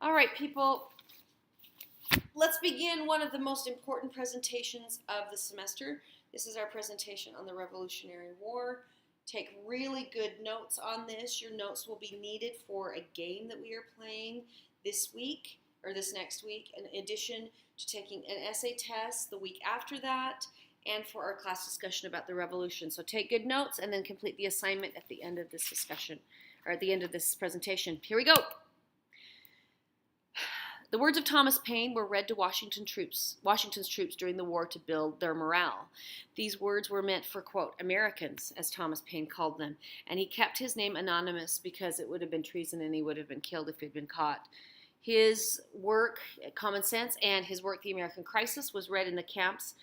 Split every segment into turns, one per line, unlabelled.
All right, people, let's begin one of the most important presentations of the semester. This is our presentation on the Revolutionary War. Take really good notes on this. Your notes will be needed for a game that we are playing this week or this next week, in addition to taking an essay test the week after that, and for our class discussion about the Revolution. So take good notes and then complete the assignment at the end of this discussion, or at the end of this presentation. Here we go. The words of Thomas Paine were read to Washington's troops during the war to build their morale. These words were meant for, quote, Americans, as Thomas Paine called them, and he kept his name anonymous because it would have been treason and he would have been killed if he'd been caught. His work, Common Sense, and his work, The American Crisis, was read in the camps,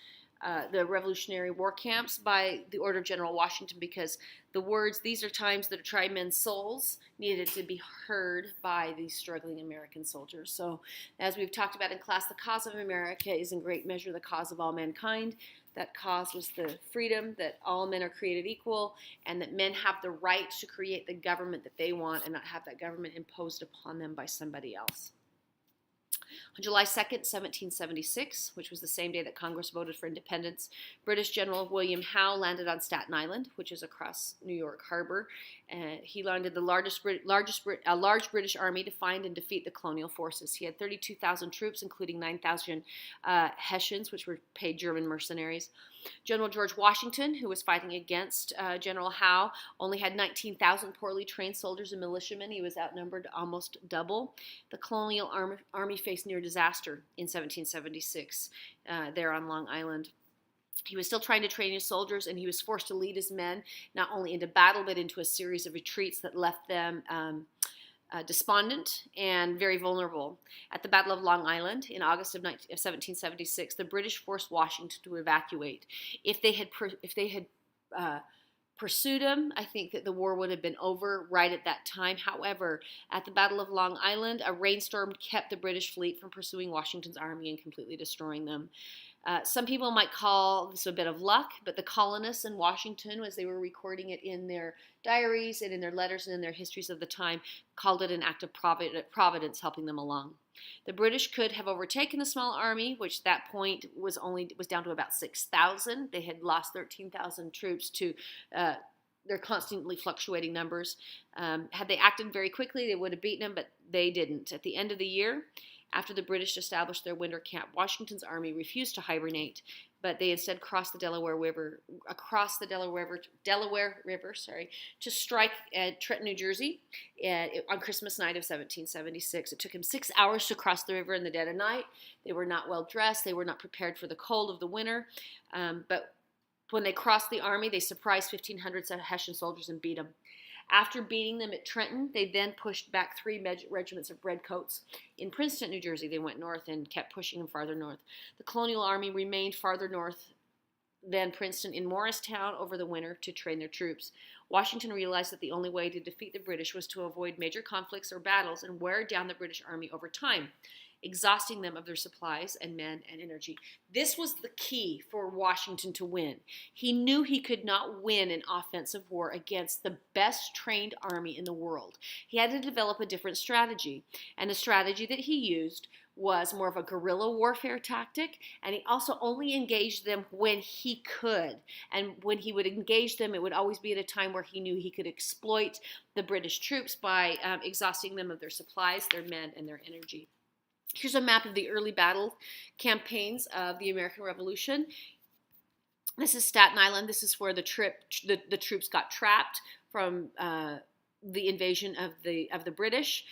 the Revolutionary War camps, by the order of General Washington, because the words, these are times that tried men's souls, needed to be heard by these struggling American soldiers. So, as we've talked about in class, the cause of America is in great measure the cause of all mankind. That cause was the freedom that all men are created equal, and that men have the right to create the government that they want and not have that government imposed upon them by somebody else. On July 2nd, 1776, which was the same day that Congress voted for independence, British General William Howe landed on Staten Island, which is across New York Harbor. He landed the large British army to find and defeat the colonial forces. He had 32,000 troops, including 9,000 Hessians, which were paid German mercenaries. General George Washington, who was fighting against General Howe, only had 19,000 poorly trained soldiers and militiamen. He was outnumbered almost double. The colonial army faced near disaster in 1776 there on Long Island. He was still trying to train his soldiers, and he was forced to lead his men not only into battle but into a series of retreats that left them despondent and very vulnerable. At the Battle of Long Island in August of 1776, the British forced Washington to evacuate. If they had pursued him, I think that the war would have been over right at that time. However, at the Battle of Long Island, a rainstorm kept the British fleet from pursuing Washington's army and completely destroying them. Some people might call this a bit of luck, but the colonists in Washington, as they were recording it in their diaries and in their letters and in their histories of the time, called it an act of providence helping them along. The British could have overtaken the small army, which at that point was down to about 6,000. They had lost 13,000 troops to their constantly fluctuating numbers. Had they acted very quickly, they would have beaten them, but they didn't. At the end of the year, after the British established their winter camp, Washington's army refused to hibernate, but they instead crossed the Delaware River to strike at Trenton, New Jersey, on Christmas night of 1776. It took them 6 hours to cross the river in the dead of night. They were not well dressed. They were not prepared for the cold of the winter, but when they crossed the army, they surprised 1,500 Hessian soldiers and beat them. After beating them at Trenton, they then pushed back 3 regiments of redcoats. In Princeton, New Jersey, they went north and kept pushing them farther north. The colonial army remained farther north than Princeton in Morristown over the winter to train their troops. Washington realized that the only way to defeat the British was to avoid major conflicts or battles and wear down the British army over time, exhausting them of their supplies and men and energy. This was the key for Washington to win. He knew he could not win an offensive war against the best trained army in the world. He had to develop a different strategy, and the strategy that he used was more of a guerrilla warfare tactic, and he also only engaged them when he could. And when he would engage them, it would always be at a time where he knew he could exploit the British troops by exhausting them of their supplies, their men, and their energy. Here's a map of the early battle campaigns of the American Revolution. This is Staten Island. This is where the troops got trapped from the invasion of the British.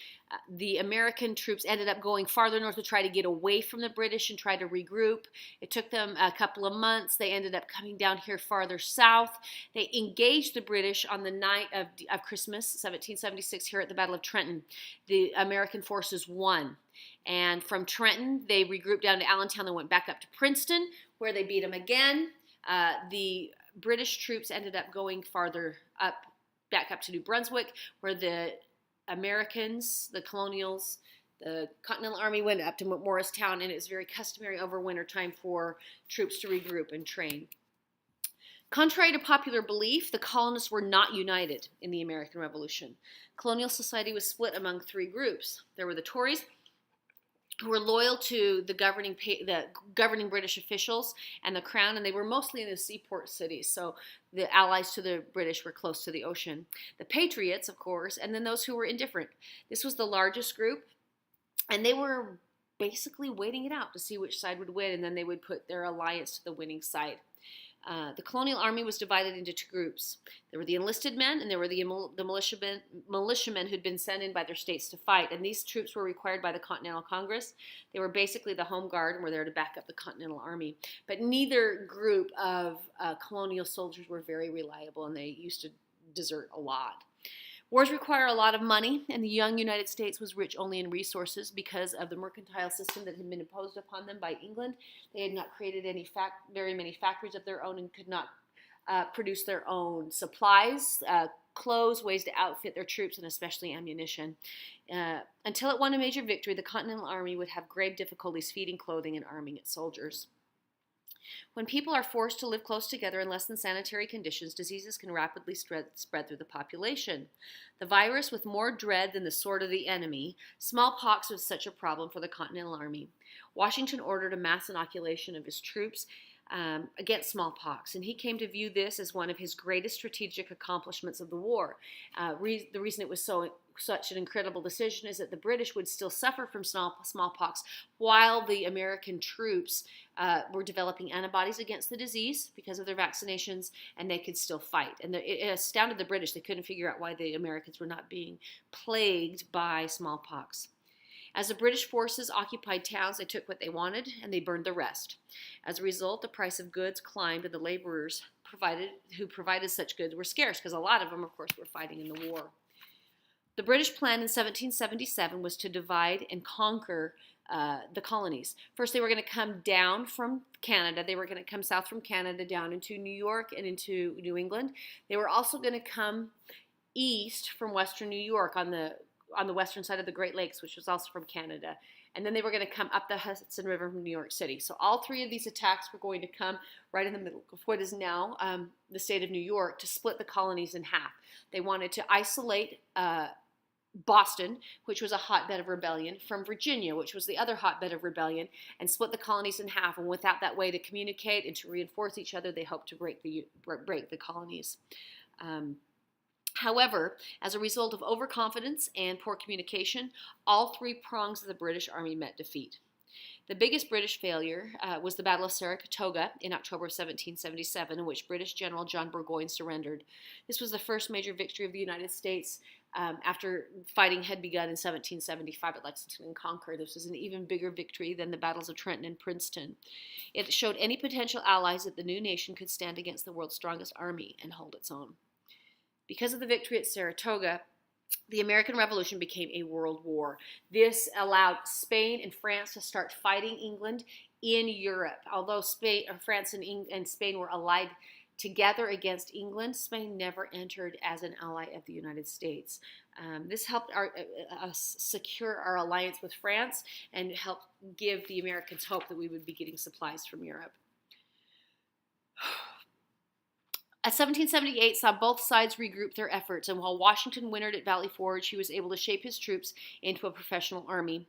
The American troops ended up going farther north to try to get away from the British and try to regroup. It took them a couple of months. They ended up coming down here farther south. They engaged the British on the night of Christmas, 1776, here at the Battle of Trenton. The American forces won. And from Trenton, they regrouped down to Allentown and went back up to Princeton, where they beat them again. The British troops ended up going farther back up to New Brunswick, where the Americans, the colonials, the Continental Army went up to Morristown, and it was very customary over winter time for troops to regroup and train. Contrary to popular belief, the colonists were not united in the American Revolution. Colonial society was split among 3 groups. There were the Tories, who were loyal to the governing British officials and the crown, and they were mostly in the seaport cities. So the allies to the British were close to the ocean. The patriots, of course, and then those who were indifferent. This was the largest group, and they were basically waiting it out to see which side would win, and then they would put their alliance to the winning side. The colonial army was divided into two groups. There were the enlisted men, and there were the militiamen who'd been sent in by their states to fight. And these troops were required by the Continental Congress. They were basically the home guard and were there to back up the Continental Army. But neither group of colonial soldiers were very reliable, and they used to desert a lot. Wars require a lot of money, and the young United States was rich only in resources because of the mercantile system that had been imposed upon them by England. They had not created very many factories of their own and could not produce their own supplies, clothes, ways to outfit their troops, and especially ammunition. Until it won a major victory, the Continental Army would have grave difficulties feeding, clothing, and arming its soldiers. When people are forced to live close together in less than sanitary conditions, diseases can rapidly spread through the population. The virus, with more dread than the sword of the enemy, smallpox was such a problem for the Continental Army. Washington ordered a mass inoculation of his troops against smallpox, and he came to view this as one of his greatest strategic accomplishments of the war. The reason it was such an incredible decision is that the British would still suffer from smallpox while the American troops were developing antibodies against the disease because of their vaccinations, and they could still fight. And it astounded the British. They couldn't figure out why the Americans were not being plagued by smallpox. As the British forces occupied towns, they took what they wanted and they burned the rest. As a result, the price of goods climbed, and the laborers who provided such goods were scarce because a lot of them, of course, were fighting in the war. The British plan in 1777 was to divide and conquer the colonies. First, they were going to come down from Canada. They were going to come south from Canada down into New York and into New England. They were also going to come east from western New York on the western side of the Great Lakes, which was also from Canada. And then they were going to come up the Hudson River from New York City. So all three of these attacks were going to come right in the middle of what is now the state of New York to split the colonies in half. They wanted to isolate Boston, which was a hotbed of rebellion, from Virginia, which was the other hotbed of rebellion, and split the colonies in half. And without that way to communicate and to reinforce each other, they hoped to break the colonies. However, as a result of overconfidence and poor communication, all three prongs of the British Army met defeat. The biggest British failure was the Battle of Saratoga in October of 1777, in which British General John Burgoyne surrendered. This was the first major victory of the United States after fighting had begun in 1775 at Lexington and Concord. This was an even bigger victory than the battles of Trenton and Princeton. It showed any potential allies that the new nation could stand against the world's strongest army and hold its own. Because of the victory at Saratoga, the American Revolution became a world war. This allowed Spain and France to start fighting England in Europe. Although France and Spain were allied together against England, Spain never entered as an ally of the United States. This helped us secure our alliance with France and helped give the Americans hope that we would be getting supplies from Europe. 1778 saw both sides regroup their efforts, and while Washington wintered at Valley Forge, he was able to shape his troops into a professional army.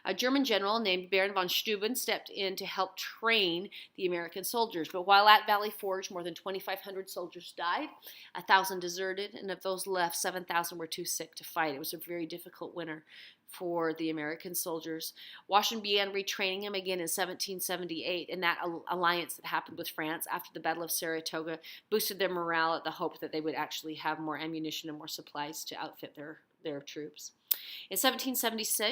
A German general named Baron von Steuben stepped in to help train the American soldiers. But while at Valley Forge, more than 2,500 soldiers died, 1,000 deserted, and of those left, 7,000 were too sick to fight. It was a very difficult winter for the American soldiers. Washington began retraining them again in 1778, and that alliance that happened with France after the Battle of Saratoga boosted their morale at the hope that they would actually have more ammunition and more supplies to outfit their troops. In 1778,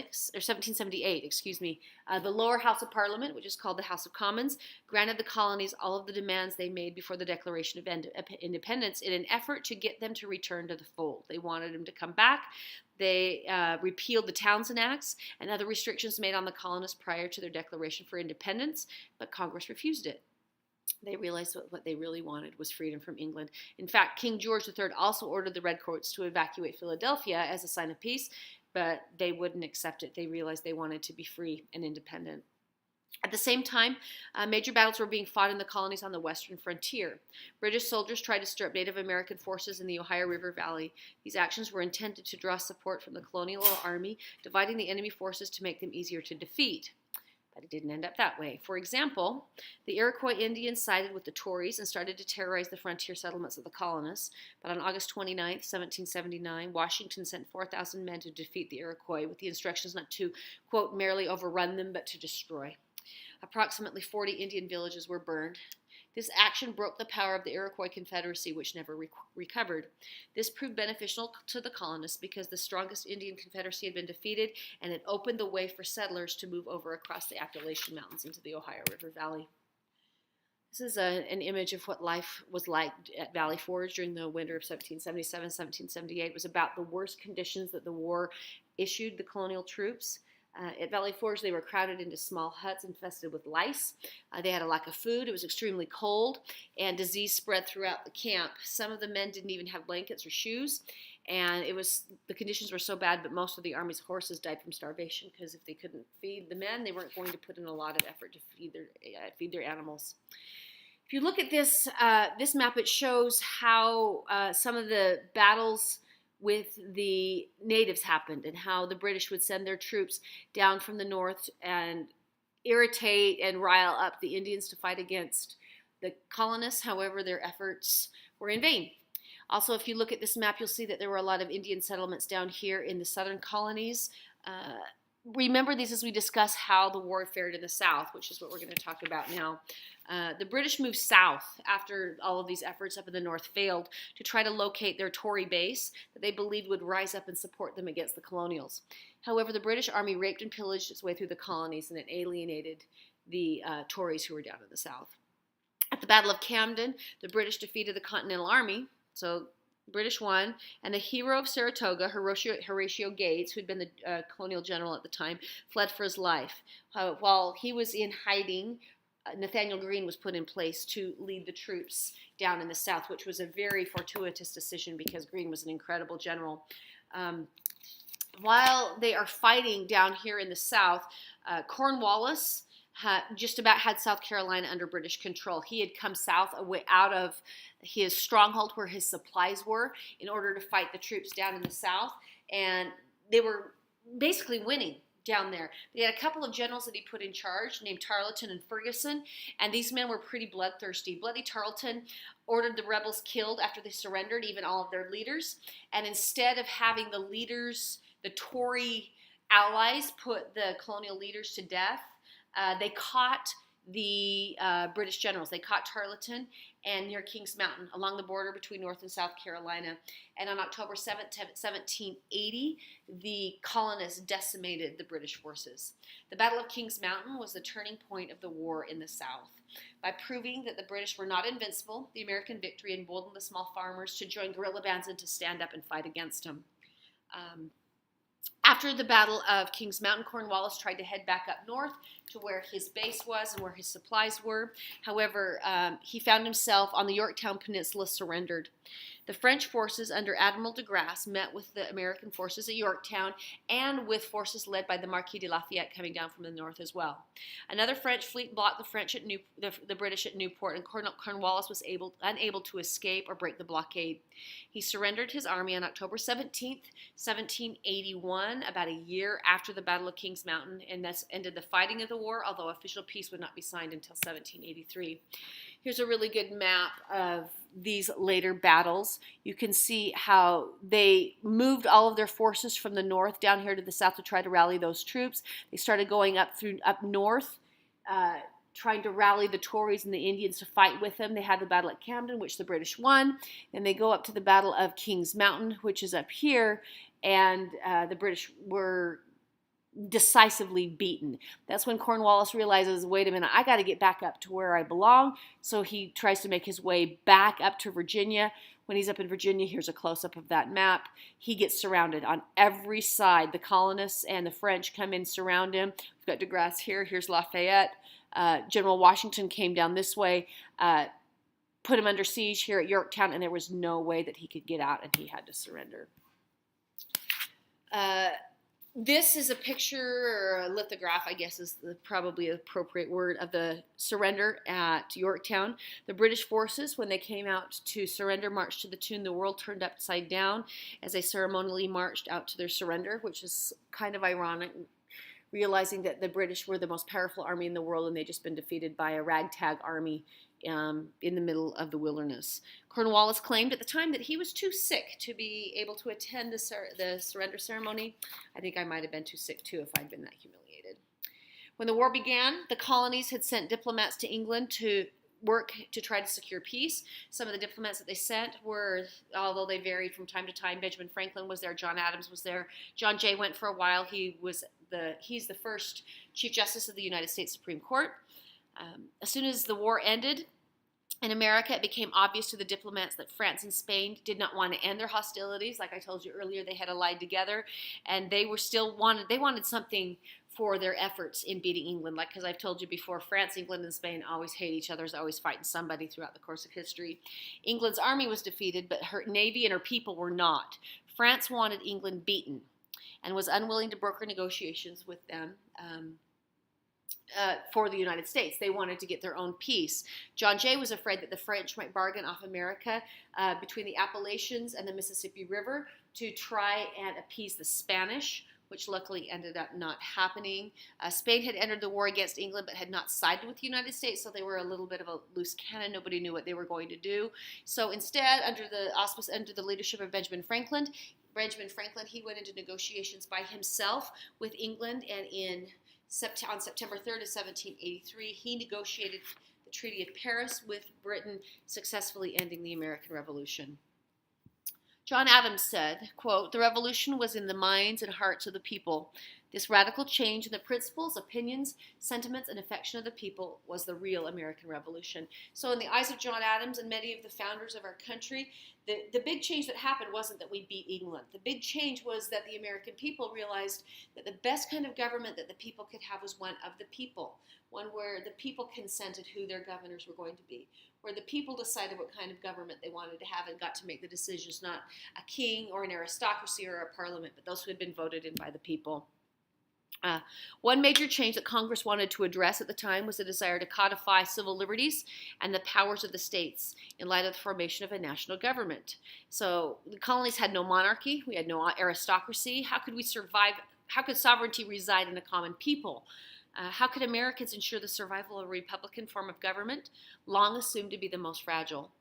the lower house of Parliament, which is called the House of Commons, granted the colonies all of the demands they made before the Declaration of Independence in an effort to get them to return to the fold. They wanted them to come back. They repealed the Townshend Acts and other restrictions made on the colonists prior to their declaration for independence, but Congress refused it. They realized what they really wanted was freedom from England. In fact, King George III also ordered the Redcoats to evacuate Philadelphia as a sign of peace, but they wouldn't accept it. They realized they wanted to be free and independent. At the same time, major battles were being fought in the colonies on the western frontier. British soldiers tried to stir up Native American forces in the Ohio River Valley. These actions were intended to draw support from the colonial army, dividing the enemy forces to make them easier to defeat. But it didn't end up that way. For example, the Iroquois Indians sided with the Tories and started to terrorize the frontier settlements of the colonists. But on August 29, 1779, Washington sent 4,000 men to defeat the Iroquois with the instructions not to, quote, merely overrun them, but to destroy. Approximately 40 Indian villages were burned. This action broke the power of the Iroquois Confederacy, which never recovered. This proved beneficial to the colonists because the strongest Indian Confederacy had been defeated, and it opened the way for settlers to move over across the Appalachian Mountains into the Ohio River Valley. This is an image of what life was like at Valley Forge during the winter of 1777-1778. It was about the worst conditions that the war issued the colonial troops. At Valley Forge, they were crowded into small huts infested with lice. They had a lack of food. It was extremely cold, and disease spread throughout the camp. Some of the men didn't even have blankets or shoes, and the conditions were so bad that most of the army's horses died from starvation because if they couldn't feed the men, they weren't going to put in a lot of effort to feed their animals. If you look at this map, it shows how some of the battles with the natives happened and how the British would send their troops down from the north and irritate and rile up the Indians to fight against the colonists. However, their efforts were in vain. Also, if you look at this map, you'll see that there were a lot of Indian settlements down here in the southern colonies. Remember these as we discuss how the war fared in the South, which is what we're going to talk about now. The British moved south after all of these efforts up in the north failed to try to locate their Tory base that they believed would rise up and support them against the colonials. However, the British Army raped and pillaged its way through the colonies, and it alienated the Tories who were down in the south. At the Battle of Camden, the British defeated the Continental Army, so British won, and the hero of Saratoga, Horatio Gates, who had been the colonial general at the time, fled for his life. While he was in hiding, Nathaniel Greene was put in place to lead the troops down in the south, which was a very fortuitous decision because Greene was an incredible general. While they are fighting down here in the south, Cornwallis just about had South Carolina under British control. He had come south away out of his stronghold where his supplies were in order to fight the troops down in the south, and they were basically winning down there. They had a couple of generals that he put in charge named Tarleton and Ferguson, and these men were pretty bloodthirsty. Bloody Tarleton ordered the rebels killed after they surrendered, even all of their leaders, and instead of having the leaders, the Tory allies, put the colonial leaders to death, they caught the British generals. They caught Tarleton and near Kings Mountain along the border between North and South Carolina. And on October 7th, 1780, the colonists decimated the British forces. The Battle of Kings Mountain was the turning point of the war in the South. By proving that the British were not invincible, the American victory emboldened the small farmers to join guerrilla bands and to stand up and fight against them. After the Battle of Kings Mountain, Cornwallis tried to head back up north to where his base was and where his supplies were. However, he found himself on the Yorktown Peninsula surrendered. The French forces under Admiral de Grasse met with the American forces at Yorktown and with forces led by the Marquis de Lafayette coming down from the north as well. Another French fleet blocked the British at Newport, and Cornwallis was unable to escape or break the blockade. He surrendered his army on October 17th, 1781, about a year after the Battle of Kings Mountain, and thus ended the fighting of the war, although official peace would not be signed until 1783. Here's a really good map of these later battles. You can see how they moved all of their forces from the north down here to the south to try to rally those troops. They started going up north, trying to rally the Tories and the Indians to fight with them. They had the battle at Camden, which the British won. Then they go up to the Battle of Kings Mountain, which is up here, and the British were decisively beaten. That's when Cornwallis realizes, wait a minute, I got to get back up to where I belong. So he tries to make his way back up to Virginia. When he's up in Virginia, here's a close-up of that map. He gets surrounded on every side. The colonists and the French come in, surround him. We've got de Grasse here. Here's Lafayette. General Washington came down this way, put him under siege here at Yorktown, and there was no way that he could get out, and he had to surrender. This is a picture, or a lithograph, I guess is probably the appropriate word, of the surrender at Yorktown. The British forces, when they came out to surrender, marched to the tune "The World Turned Upside Down" as they ceremonially marched out to their surrender, which is kind of ironic, realizing that the British were the most powerful army in the world and they'd just been defeated by a ragtag army in the middle of the wilderness. Cornwallis claimed at the time that he was too sick to be able to attend the surrender ceremony. I think I might have been too sick too if I'd been that humiliated. When the war began, the colonies had sent diplomats to England to work to try to secure peace. Some of the diplomats that they sent were, although they varied from time to time, Benjamin Franklin was there, John Adams was there, John Jay went for a while. He's the first Chief Justice of the United States Supreme Court. As soon as the war ended in America, it became obvious to the diplomats that France and Spain did not want to end their hostilities. Like I told you earlier, they had allied together, and they wanted something for their efforts in beating England. Like, because I've told you before, France, England, and Spain always hate each other, always fighting somebody throughout the course of history. England's army was defeated, but her navy and her people were not. France wanted England beaten and was unwilling to broker negotiations with them. For the United States. They wanted to get their own peace. John Jay was afraid that the French might bargain off America between the Appalachians and the Mississippi River to try and appease the Spanish, which luckily ended up not happening. Spain had entered the war against England but had not sided with the United States, so they were a little bit of a loose cannon. Nobody knew what they were going to do. So instead, under the leadership of Benjamin Franklin, he went into negotiations by himself with England, and on September 3rd of 1783, he negotiated the Treaty of Paris with Britain, successfully ending the American Revolution. John Adams said, quote, "The revolution was in the minds and hearts of the people. This radical change in the principles, opinions, sentiments, and affection of the people was the real American Revolution." So in the eyes of John Adams and many of the founders of our country, the big change that happened wasn't that we beat England. The big change was that the American people realized that the best kind of government that the people could have was one of the people, one where the people consented who their governors were going to be, where the people decided what kind of government they wanted to have and got to make the decisions, not a king or an aristocracy or a parliament, but those who had been voted in by the people. One major change that Congress wanted to address at the time was the desire to codify civil liberties and the powers of the states in light of the formation of a national government. So the colonies had no monarchy, we had no aristocracy. How could we survive? How could sovereignty reside in a common people? How could Americans ensure the survival of a republican form of government, long assumed to be the most fragile?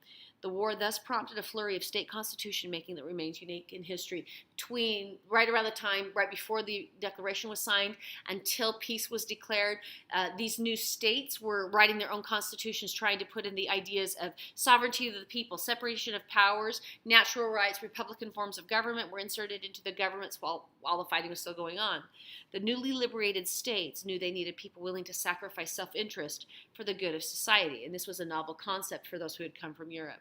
The war thus prompted a flurry of state constitution making that remains unique in history. Right around the time, right before the Declaration was signed, until peace was declared, these new states were writing their own constitutions, trying to put in the ideas of sovereignty of the people, separation of powers, natural rights, republican forms of government were inserted into the governments while the fighting was still going on. The newly liberated states knew they needed people willing to sacrifice self-interest for the good of society, and this was a novel concept for those who had come from Europe.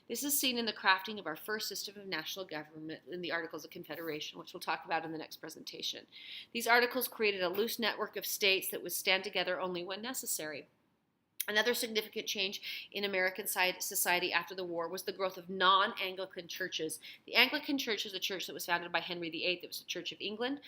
This is seen in the crafting of our first system of national government in the Articles of Confederation, which we'll talk about in the next presentation. These articles created a loose network of states that would stand together only when necessary. Another significant change in American society after the war was the growth of non-Anglican churches. The Anglican Church is a church that was founded by Henry VIII. It was the Church of England.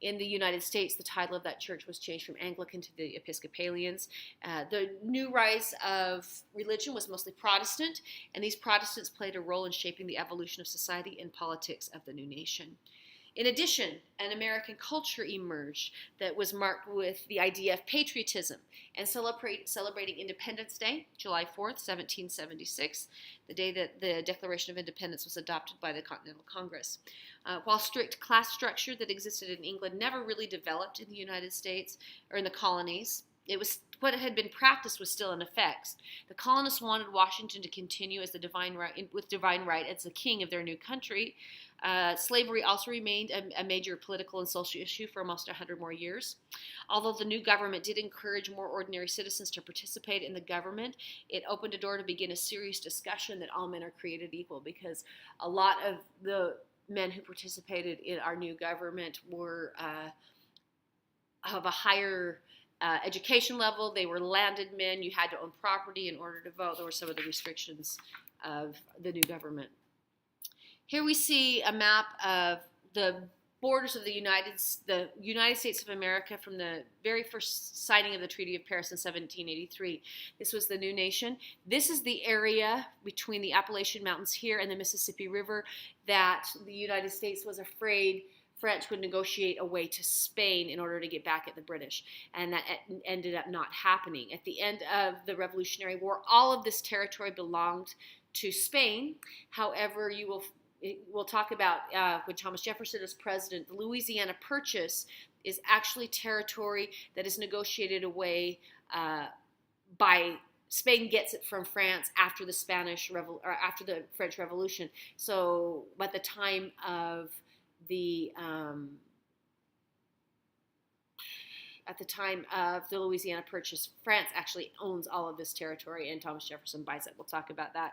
In the United States, the title of that church was changed from Anglican to the Episcopalians. The new rise of religion was mostly Protestant, and these Protestants played a role in shaping the evolution of society and politics of the new nation. In addition, an American culture emerged that was marked with the idea of patriotism and celebrating Independence Day, July 4th, 1776, the day that the Declaration of Independence was adopted by the Continental Congress. While strict class structure that existed in England never really developed in the United States or in the colonies, what had been practiced was still in effect. The colonists wanted Washington to continue as with divine right as the king of their new country. Slavery also remained a major political and social issue for almost 100 more years. Although the new government did encourage more ordinary citizens to participate in the government, it opened a door to begin a serious discussion that all men are created equal, because a lot of the men who participated in our new government were of a higher education level. They were landed men. You had to own property in order to vote. There were some of the restrictions of the new government. Here we see a map of the borders of the United States of America from the very first signing of the Treaty of Paris in 1783. This was the new nation. This is the area between the Appalachian Mountains here and the Mississippi River that the United States was afraid France would negotiate a way to Spain in order to get back at the British, and that ended up not happening. At the end of the Revolutionary War, all of this territory belonged to Spain. However, we'll talk about when Thomas Jefferson is president, the Louisiana Purchase is actually territory that is negotiated away by Spain gets it from France after the after the French Revolution. So, by the time of the Louisiana Purchase, France actually owns all of this territory, and Thomas Jefferson buys it. We'll talk about that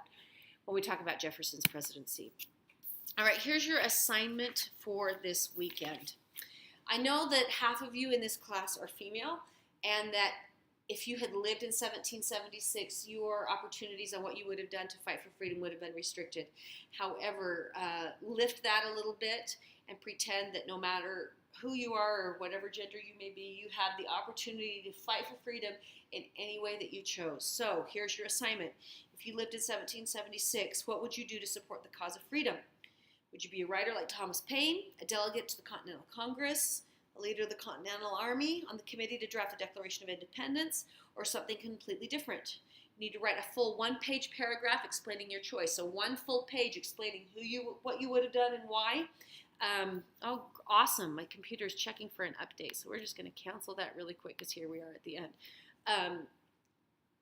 when we talk about Jefferson's presidency. All right, here's your assignment for this weekend. I know that half of you in this class are female, and that if you had lived in 1776, your opportunities on what you would have done to fight for freedom would have been restricted. However, lift that a little bit and pretend that no matter who you are or whatever gender you may be, you have the opportunity to fight for freedom in any way that you chose. So here's your assignment. If you lived in 1776, what would you do to support the cause of freedom? Would you be a writer like Thomas Paine, a delegate to the Continental Congress, a leader of the Continental Army, on the committee to draft the Declaration of Independence, or something completely different? You need to write a full one-page paragraph explaining your choice. So one full page explaining what you would have done and why. Oh, awesome. My computer is checking for an update, so we're just going to cancel that really quick because here we are at the end.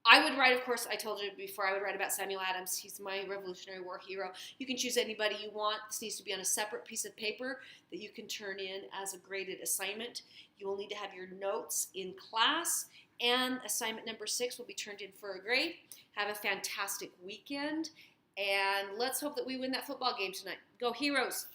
I would write, of course, I told you before, I would write about Samuel Adams. He's my Revolutionary War hero. You can choose anybody you want. This needs to be on a separate piece of paper that you can turn in as a graded assignment. You will need to have your notes in class, and assignment number 6 will be turned in for a grade. Have a fantastic weekend, and let's hope that we win that football game tonight. Go Heroes!